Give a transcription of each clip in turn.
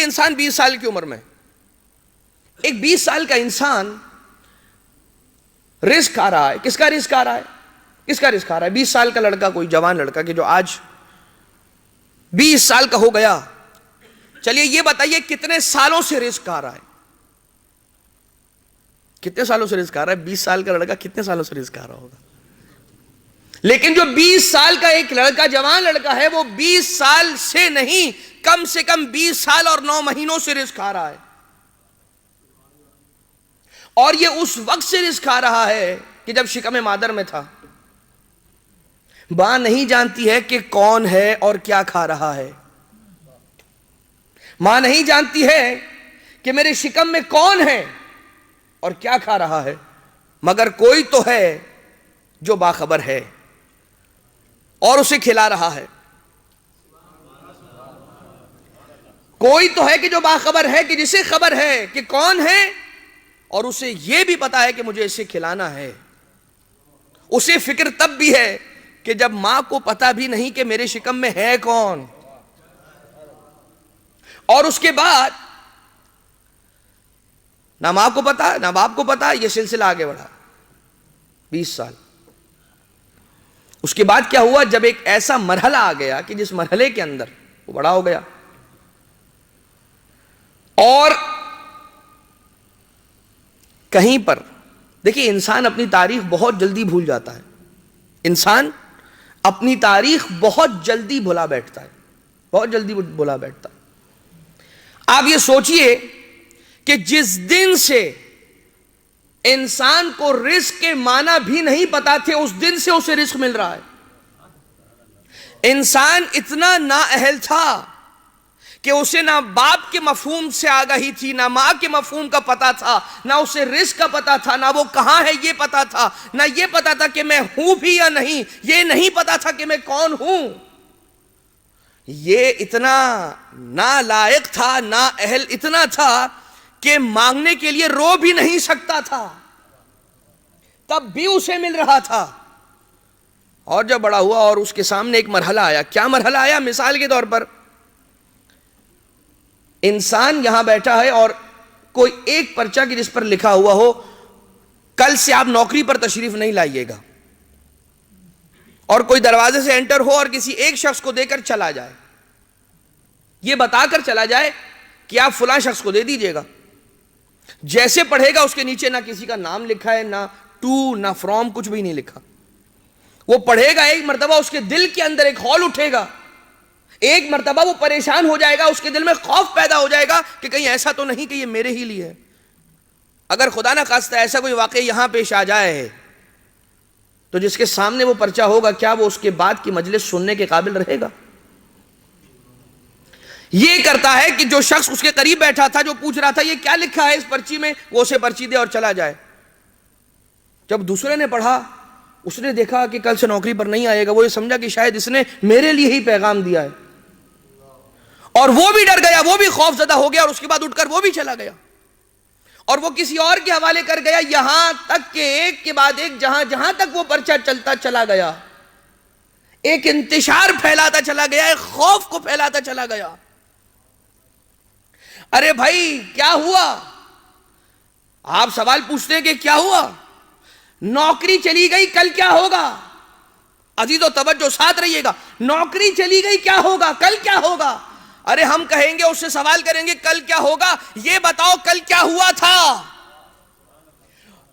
انسان 20 سال کی عمر میں، ایک 20 سال کا انسان رزق آ رہا ہے. کس کا رزق آ رہا ہے؟ کس کا رزق آ رہا ہے؟ 20 سال کا لڑکا، کوئی جوان لڑکا کہ جو آج 20 سال کا ہو گیا. چلیے یہ بتائیے کتنے سالوں سے رزق آ رہا ہے؟ کتنے سالوں سے رزق آ رہا ہے؟ 20 سال کا لڑکا کتنے سالوں سے رزق آ رہا ہوگا؟ لیکن جو 20 سال کا ایک لڑکا، جوان لڑکا ہے، وہ 20 سال سے نہیں، کم سے کم 20 سال اور 9 مہینوں سے رزق آ رہا ہے. اور یہ اس وقت سے رزق آ رہا ہے کہ جب شکم مادر میں تھا. ماں نہیں جانتی ہے کہ کون ہے اور کیا کھا رہا ہے. ماں نہیں جانتی ہے کہ میرے شکم میں کون ہے اور کیا کھا رہا ہے، مگر کوئی تو ہے جو باخبر ہے اور اسے کھلا رہا ہے. کوئی تو ہے کہ جو باخبر ہے، کہ جسے خبر ہے کہ کون ہے، اور اسے یہ بھی پتا ہے کہ مجھے اسے کھلانا ہے. اسے فکر تب بھی ہے کہ جب ماں کو پتا بھی نہیں کہ میرے شکم میں ہے کون. اور اس کے بعد نہ ماں کو پتا نہ باپ کو پتا. یہ سلسلہ آگے بڑھا 20 سال. اس کے بعد کیا ہوا؟ جب ایک ایسا مرحلہ آ گیا کہ جس مرحلے کے اندر وہ بڑا ہو گیا، اور کہیں پر دیکھیے انسان اپنی تاریخ بہت جلدی بھول جاتا ہے. انسان اپنی تاریخ بہت جلدی بھلا بیٹھتا ہے، بہت جلدی بھلا بیٹھتا ہے. آپ یہ سوچئے کہ جس دن سے انسان کو رزق کے معنی بھی نہیں پتا تھے، اس دن سے اسے رزق مل رہا ہے. انسان اتنا نااہل تھا کہ اسے نہ باپ کے مفہوم سے آگاہی تھی، نہ ماں کے مفہوم کا پتا تھا، نہ اسے رزق کا پتا تھا، نہ وہ کہاں ہے یہ پتا تھا، نہ یہ پتا تھا کہ میں ہوں بھی یا نہیں، یہ نہیں پتا تھا کہ میں کون ہوں. یہ اتنا نالائق تھا، نااہل اتنا تھا کہ مانگنے کے لیے رو بھی نہیں سکتا تھا، تب بھی اسے مل رہا تھا. اور جب بڑا ہوا اور اس کے سامنے ایک مرحلہ آیا. کیا مرحلہ آیا؟ مثال کے طور پر انسان یہاں بیٹھا ہے اور کوئی ایک پرچہ کی جس پر لکھا ہوا ہو کل سے آپ نوکری پر تشریف نہیں لائیے گا، اور کوئی دروازے سے انٹر ہو اور کسی ایک شخص کو دے کر چلا جائے، یہ بتا کر چلا جائے کہ آپ فلاں شخص کو دے دیجئے گا. جیسے پڑھے گا اس کے نیچے نہ کسی کا نام لکھا ہے، نہ ٹو نہ فرام، کچھ بھی نہیں لکھا. وہ پڑھے گا، ایک مرتبہ اس کے دل کے اندر ایک ہول اٹھے گا، ایک مرتبہ وہ پریشان ہو جائے گا، اس کے دل میں خوف پیدا ہو جائے گا کہ کہیں ایسا تو نہیں کہ یہ میرے ہی لیے ہے. اگر خدا نہ خواستہ ایسا کوئی واقعہ یہاں پیش آ جائے تو جس کے سامنے وہ پرچہ ہوگا، کیا وہ اس کے بعد کی مجلس سننے کے قابل رہے گا؟ یہ کرتا ہے کہ جو شخص اس کے قریب بیٹھا تھا، جو پوچھ رہا تھا یہ کیا لکھا ہے اس پرچی میں، وہ اسے پرچی دے اور چلا جائے. جب دوسرے نے پڑھا، اس نے دیکھا کہ کل سے نوکری پر نہیں آئے گا، وہ یہ سمجھا کہ شاید اس نے میرے لیے ہی پیغام دیا ہے، اور وہ بھی ڈر گیا، وہ بھی خوف زدہ ہو گیا، اور اس کے بعد اٹھ کر وہ بھی چلا گیا، اور وہ کسی اور کے حوالے کر گیا، یہاں تک کہ ایک کے بعد ایک جہاں تک وہ پرچہ چلتا چلا گیا، ایک انتشار پھیلاتا چلا گیا، ایک خوف کو پھیلاتا چلا گیا. ارے بھائی کیا ہوا؟ آپ سوال پوچھتے ہیں کہ کیا ہوا؟ نوکری چلی گئی، کل کیا ہوگا؟ عزیز و توجہ ساتھ رہیے گا. نوکری چلی گئی، کیا ہوگا؟ کل کیا ہوگا؟ ارے ہم کہیں گے، اس سے سوال کریں گے کل کیا ہوگا؟ یہ بتاؤ کل کیا ہوا تھا؟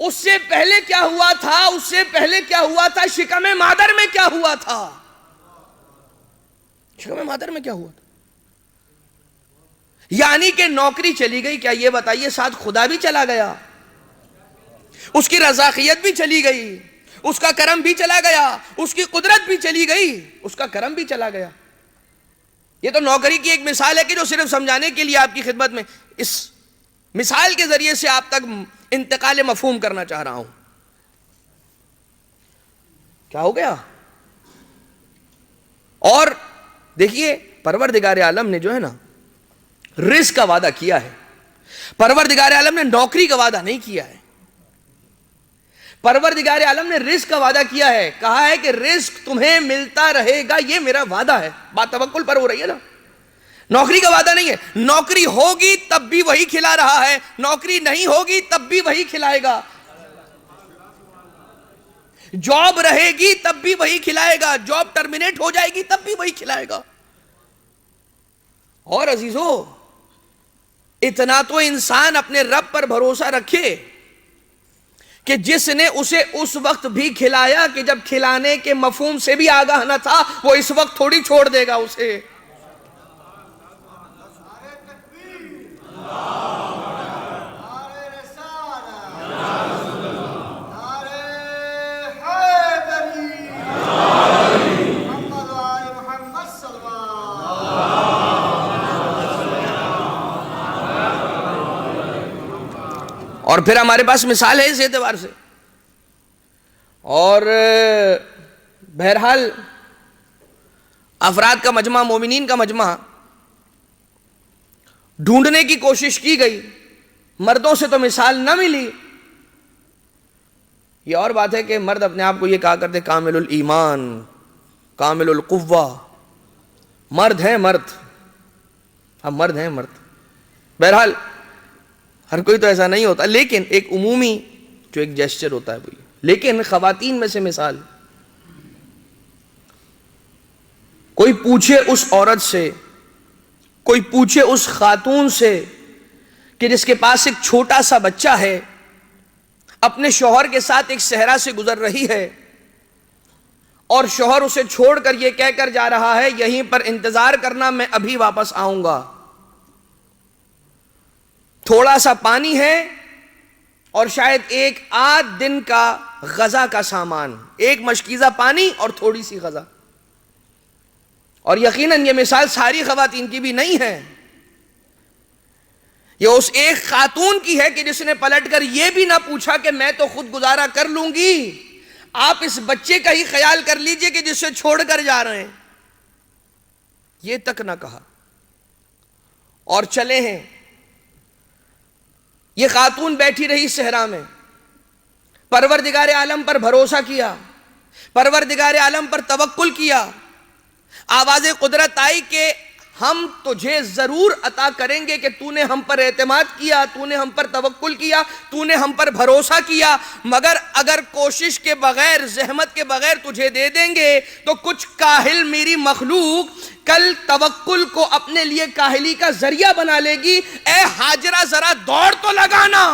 اس سے پہلے کیا ہوا تھا؟ اس سے پہلے کیا ہوا تھا؟ شکم مادر میں کیا ہوا تھا؟ شکم مادر میں کیا ہوا تھا؟ یعنی کہ نوکری چلی گئی، کیا یہ بتائیے ساتھ خدا بھی چلا گیا؟ اس کی رضاقیت بھی چلی گئی، اس کا کرم بھی چلا گیا، اس کی قدرت بھی چلی گئی، اس کا کرم بھی چلا گیا. یہ تو نوکری کی ایک مثال ہے کہ جو صرف سمجھانے کے لیے آپ کی خدمت میں اس مثال کے ذریعے سے آپ تک انتقال مفہوم کرنا چاہ رہا ہوں. کیا ہو گیا؟ اور دیکھیے پروردگار عالم نے جو ہے نا رزق کا وعدہ کیا ہے. پروردگار عالم نے نوکری کا وعدہ نہیں کیا ہے. پروردگار عالم نے رزق کا وعدہ کیا ہے. کہا ہے کہ رزق تمہیں ملتا رہے گا، یہ میرا وعدہ ہے. بات توکل پر ہو رہی ہے نا. نوکری کا وعدہ نہیں ہے. نوکری ہوگی تب بھی وہی کھلا رہا ہے, نوکری نہیں ہوگی تب بھی وہی کھلائے گا. جاب رہے گی تب بھی وہی کھلائے گا, جاب ٹرمینیٹ ہو جائے گی تب بھی وہی کھلائے گا. اور عزیزو, اتنا تو انسان اپنے رب پر بھروسہ رکھے کہ جس نے اسے اس وقت بھی کھلایا کہ جب کھلانے کے مفہوم سے بھی آگاہ نہ تھا, وہ اس وقت تھوڑی چھوڑ دے گا اسے. اور پھر ہمارے پاس مثال ہے اس اعتبار سے. اور بہرحال افراد کا مجمع, مومنین کا مجمع ڈھونڈنے کی کوشش کی گئی, مردوں سے تو مثال نہ ملی. یہ اور بات ہے کہ مرد اپنے آپ کو یہ کہا کرتے کامل الایمان, کامل القوہ, مرد ہیں مرد, ہم مرد ہیں مرد. بہرحال ہر کوئی تو ایسا نہیں ہوتا, لیکن ایک عمومی جو ایک جیسچر ہوتا ہے وہی. لیکن خواتین میں سے مثال, کوئی پوچھے اس عورت سے, کوئی پوچھے اس خاتون سے کہ جس کے پاس ایک چھوٹا سا بچہ ہے, اپنے شوہر کے ساتھ ایک صحرا سے گزر رہی ہے, اور شوہر اسے چھوڑ کر یہ کہہ کر جا رہا ہے یہیں پر انتظار کرنا, میں ابھی واپس آؤں گا. تھوڑا سا پانی ہے اور شاید ایک آدھ دن کا غذا کا سامان, ایک مشکیزہ پانی اور تھوڑی سی غذا. اور یقیناً یہ مثال ساری خواتین کی بھی نہیں ہے, یہ اس ایک خاتون کی ہے کہ جس نے پلٹ کر یہ بھی نہ پوچھا کہ میں تو خود گزارا کر لوں گی, آپ اس بچے کا ہی خیال کر لیجئے کہ جس سے چھوڑ کر جا رہے ہیں, یہ تک نہ کہا اور چلے ہیں. یہ خاتون بیٹھی رہی صحرا میں, پروردگار عالم پر بھروسہ کیا, پروردگار عالم پر توکل کیا. آواز قدرت آئی کہ ہم تجھے ضرور عطا کریں گے کہ تو نے ہم پر اعتماد کیا, تو نے ہم پر توکل کیا, تو نے ہم پر بھروسہ کیا, مگر اگر کوشش کے بغیر, زحمت کے بغیر تجھے دے دیں گے تو کچھ کاہل میری مخلوق کل توکل کو اپنے لیے کاہلی کا ذریعہ بنا لے گی. اے ہاجرہ ذرا دوڑ تو لگانا.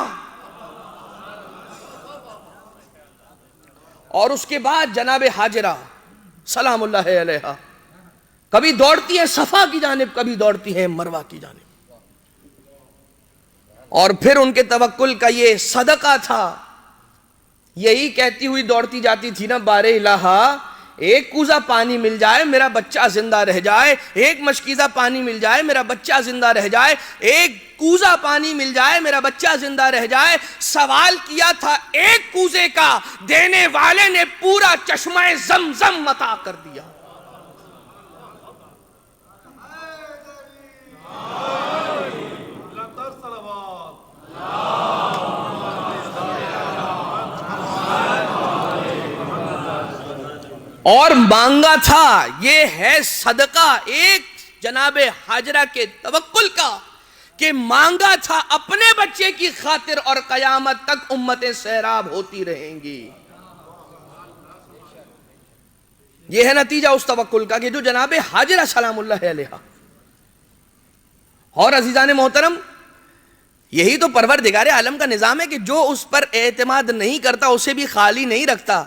اور اس کے بعد جناب ہاجرہ سلام اللہ علیہا کبھی دوڑتی ہیں صفا کی جانب, کبھی دوڑتی ہیں مروہ کی جانب. اور پھر ان کے توکل کا یہ صدقہ تھا, یہی کہتی ہوئی دوڑتی جاتی تھی نا, بار الہا ایک کوزہ پانی مل جائے میرا بچہ زندہ رہ جائے, ایک مشکیزہ پانی مل جائے میرا بچہ زندہ رہ جائے, ایک کوزہ پانی مل جائے میرا بچہ زندہ رہ جائے. سوال کیا تھا ایک کوزے کا, دینے والے نے پورا چشمہ زمزم عطا کر دیا. اور مانگا تھا, یہ ہے صدقہ ایک جناب ہاجرہ کے توکل کا, کہ مانگا تھا اپنے بچے کی خاطر اور قیامت تک امتیں سیراب ہوتی رہیں گی. یہ ہے نتیجہ اس توکل کا کہ جو جناب ہاجرہ سلام اللہ علیہا. اور عزیزان محترم, یہی تو پروردگار عالم کا نظام ہے کہ جو اس پر اعتماد نہیں کرتا اسے بھی خالی نہیں رکھتا,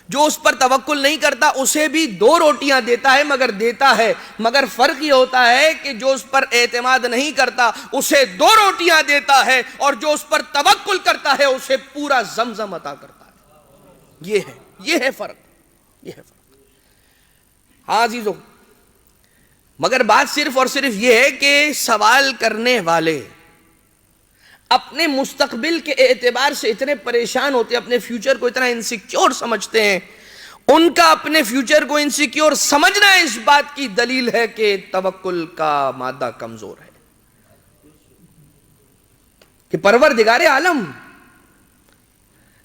جو اس پر توکل نہیں کرتا اسے بھی 2 روٹیاں دیتا ہے, مگر دیتا ہے. مگر فرق یہ ہوتا ہے کہ جو اس پر اعتماد نہیں کرتا اسے 2 روٹیاں دیتا ہے, اور جو اس پر توکل کرتا ہے اسے پورا زمزم عطا کرتا ہے. یہ ہے فرق, یہ ہے فرق. ہاں عزیزو, مگر بات صرف اور صرف یہ ہے کہ سوال کرنے والے اپنے مستقبل کے اعتبار سے اتنے پریشان ہوتے ہیں, اپنے فیوچر کو اتنا انسیکیور سمجھتے ہیں. ان کا اپنے فیوچر کو انسیکیور سمجھنا اس بات کی دلیل ہے کہ توکل کا مادہ کمزور ہے. کہ پروردگار عالم,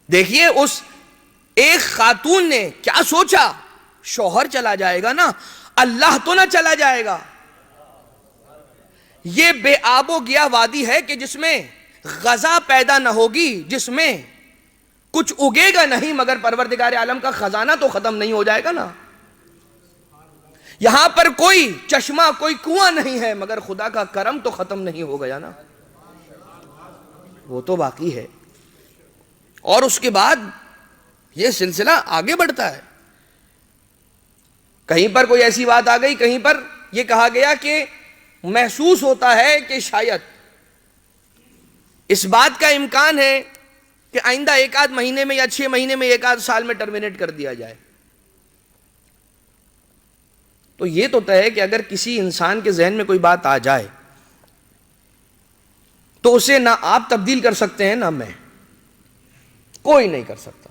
دیکھیے اس ایک خاتون نے کیا سوچا, شوہر چلا جائے گا نا, اللہ تو نہ چلا جائے گا. یہ بے آب و گیا وادی ہے کہ جس میں غذا پیدا نہ ہوگی، جس میں کچھ اگے گا نہیں، مگر پروردگار عالم کا خزانہ تو ختم نہیں ہو جائے گا نا۔ یہاں پر کوئی چشمہ، کوئی کنواں نہیں ہے، مگر خدا کا کرم تو ختم نہیں ہو گیا نا، وہ تو باقی ہے۔ اور اس کے بعد یہ سلسلہ آگے بڑھتا ہے۔ کہیں پر کوئی ایسی بات آ گئی، کہیں پر یہ کہا گیا کہ محسوس ہوتا ہے کہ شاید اس بات کا امکان ہے کہ آئندہ ایک آدھ مہینے میں یا 6 مہینے میں، ایک آدھ سال میں ٹرمینیٹ کر دیا جائے۔ تو یہ تو طے ہے کہ اگر کسی انسان کے ذہن میں کوئی بات آ جائے تو اسے نہ آپ تبدیل کر سکتے ہیں، نہ میں، کوئی نہیں کر سکتا۔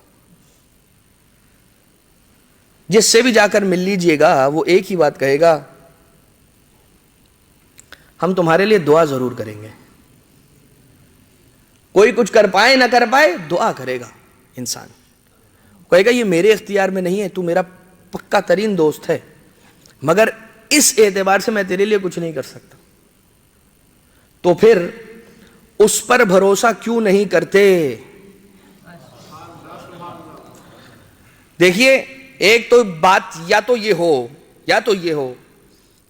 جس سے بھی جا کر مل لیجئے گا وہ ایک ہی بات کہے گا، ہم تمہارے لیے دعا ضرور کریں گے۔ کوئی کچھ کر پائے نہ کر پائے، دعا کرے گا انسان، کہے گا یہ میرے اختیار میں نہیں ہے، تو میرا پکا ترین دوست ہے، مگر اس اعتبار سے میں تیرے لیے کچھ نہیں کر سکتا۔ تو پھر اس پر بھروسہ کیوں نہیں کرتے؟ دیکھیے، ایک تو بات یا تو یہ ہو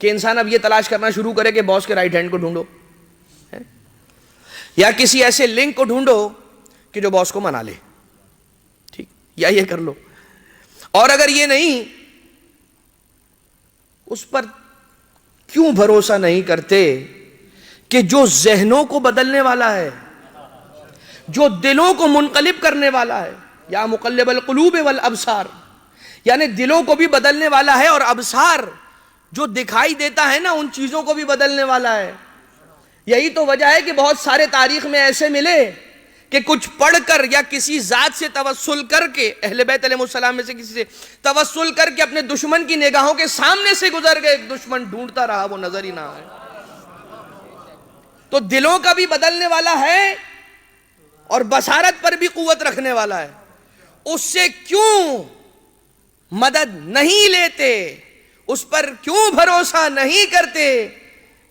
کہ انسان اب یہ تلاش کرنا شروع کرے کہ باس کے رائٹ ہینڈ کو ڈھونڈو، یا کسی ایسے لنک کو ڈھونڈو کہ جو باس کو منا لے، ٹھیک، یا یہ کر لو۔ اور اگر یہ نہیں، اس پر کیوں بھروسہ نہیں کرتے کہ جو ذہنوں کو بدلنے والا ہے، جو دلوں کو منقلب کرنے والا ہے، یا مقلب القلوب والابصار، یعنی دلوں کو بھی بدلنے والا ہے، اور ابصار جو دکھائی دیتا ہے نا ان چیزوں کو بھی بدلنے والا ہے۔ یہی تو وجہ ہے کہ بہت سارے تاریخ میں ایسے ملے کہ کچھ پڑھ کر یا کسی ذات سے توسل کر کے، اہل بیت علیہ السلام میں سے کسی سے توسل کر کے اپنے دشمن کی نگاہوں کے سامنے سے گزر گئے، دشمن ڈھونڈتا رہا، وہ نظر ہی نہ آئے۔ تو دلوں کا بھی بدلنے والا ہے اور بصارت پر بھی قوت رکھنے والا ہے۔ اس سے کیوں مدد نہیں لیتے، اس پر کیوں بھروسہ نہیں کرتے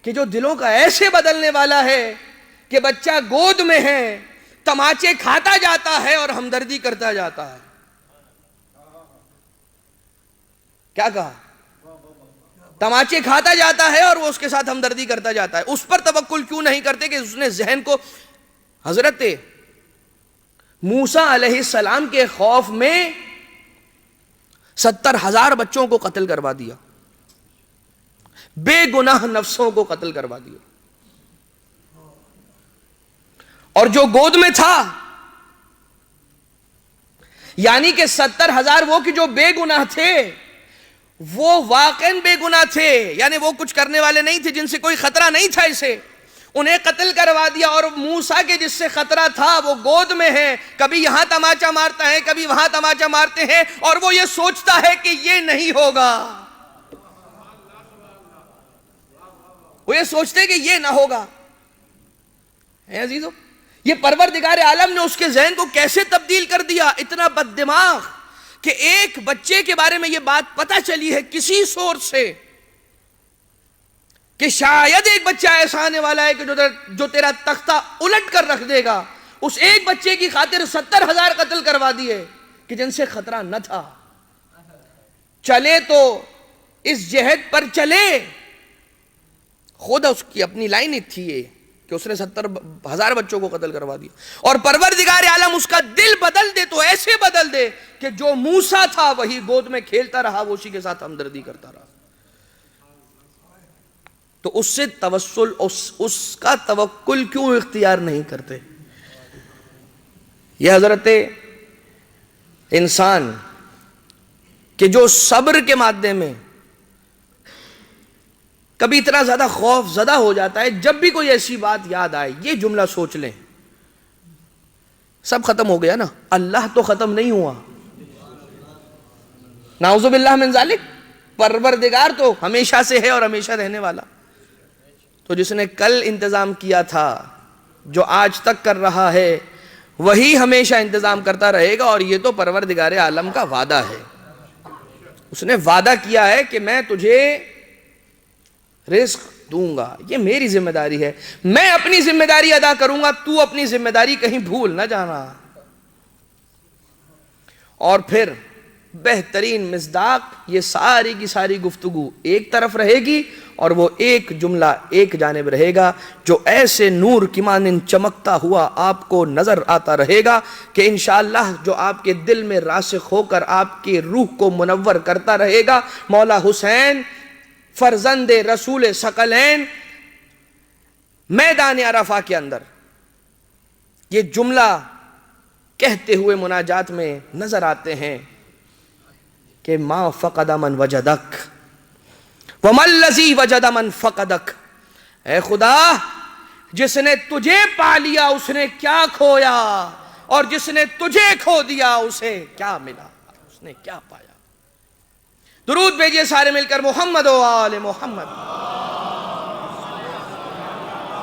کہ جو دلوں کا ایسے بدلنے والا ہے کہ بچہ گود میں ہے، تماچے کھاتا جاتا ہے اور ہمدردی کرتا جاتا ہے۔ کیا کہا؟ تماچے کھاتا جاتا ہے اور وہ اس کے ساتھ ہمدردی کرتا جاتا ہے۔ اس پر توکل کیوں نہیں کرتے کہ اس نے ذہن کو، حضرت موسیٰ علیہ السلام کے خوف میں 70,000 بچوں کو قتل کروا دیا، بے گناہ نفسوں کو قتل کروا دیا، اور جو گود میں تھا، یعنی کہ 70,000 وہ کہ جو بے گناہ تھے، وہ واقعاً بے گناہ تھے، یعنی وہ کچھ کرنے والے نہیں تھے، جن سے کوئی خطرہ نہیں تھا اسے، انہیں قتل کروا دیا۔ اور موسیٰ کے جس سے خطرہ تھا وہ گود میں ہے، کبھی یہاں تماچا مارتا ہے، کبھی وہاں تماچا مارتے ہیں، اور وہ یہ سوچتا ہے کہ یہ نہیں ہوگا، وہ یہ سوچتے ہیں کہ یہ نہ ہوگا۔ عزیزو، یہ پروردگار عالم نے اس کے ذہن کو کیسے تبدیل کر دیا، اتنا بد دماغ کہ ایک بچے کے بارے میں یہ بات پتہ چلی ہے کسی سورس سے کہ شاید ایک بچہ ایسا آنے والا ہے کہ جو تیرا تختہ الٹ کر رکھ دے گا۔ اس ایک بچے کی خاطر 70,000 قتل کروا دیے کہ جن سے خطرہ نہ تھا۔ چلے تو اس جہد پر چلے، خود اس کی اپنی لائن تھی یہ کہ اس نے 70,000 بچوں کو قتل کروا دیا، اور پروردگار عالم اس کا دل بدل دے تو ایسے بدل دے کہ جو موسیٰ تھا وہی گود میں کھیلتا رہا، وہ اسی کے ساتھ ہمدردی کرتا رہا۔ تو اس سے توسل، اس کا توکل کیوں اختیار نہیں کرتے؟ یہ حضرت انسان کہ جو صبر کے مادے میں کبھی اتنا زیادہ خوف زدہ ہو جاتا ہے، جب بھی کوئی ایسی بات یاد آئے یہ جملہ سوچ لیں، سب ختم ہو گیا نا، اللہ تو ختم نہیں ہوا، نعوذ باللہ من ذالک، پروردگار تو ہمیشہ سے ہے اور ہمیشہ رہنے والا۔ تو جس نے کل انتظام کیا تھا، جو آج تک کر رہا ہے، وہی ہمیشہ انتظام کرتا رہے گا، اور یہ تو پروردگار عالم کا وعدہ ہے۔ اس نے وعدہ کیا ہے کہ میں تجھے رزق دوں گا. یہ میری ذمہ داری ہے, میں اپنی ذمہ داری ادا کروں گا, تو اپنی ذمہ داری کہیں بھول نہ جانا. اور پھر بہترین مصداق, یہ ساری کی ساری گفتگو ایک طرف رہے گی اور وہ ایک جملہ ایک جانب رہے گا جو ایسے نور کی مانند چمکتا ہوا آپ کو نظر آتا رہے گا کہ انشاءاللہ جو آپ کے دل میں راسخ ہو کر آپ کی روح کو منور کرتا رہے گا. مولا حسین فرزند رسول ثقلین میدان عرفہ کے اندر یہ جملہ کہتے ہوئے مناجات میں نظر آتے ہیں کہ ما فقد من وجدک وما الذی وجد من فقدک. اے خدا, جس نے تجھے پا لیا اس نے کیا کھویا, اور جس نے تجھے کھو دیا اسے کیا ملا, اس نے کیا پایا. درود بھیجئے سارے مل کر محمد و آل محمد.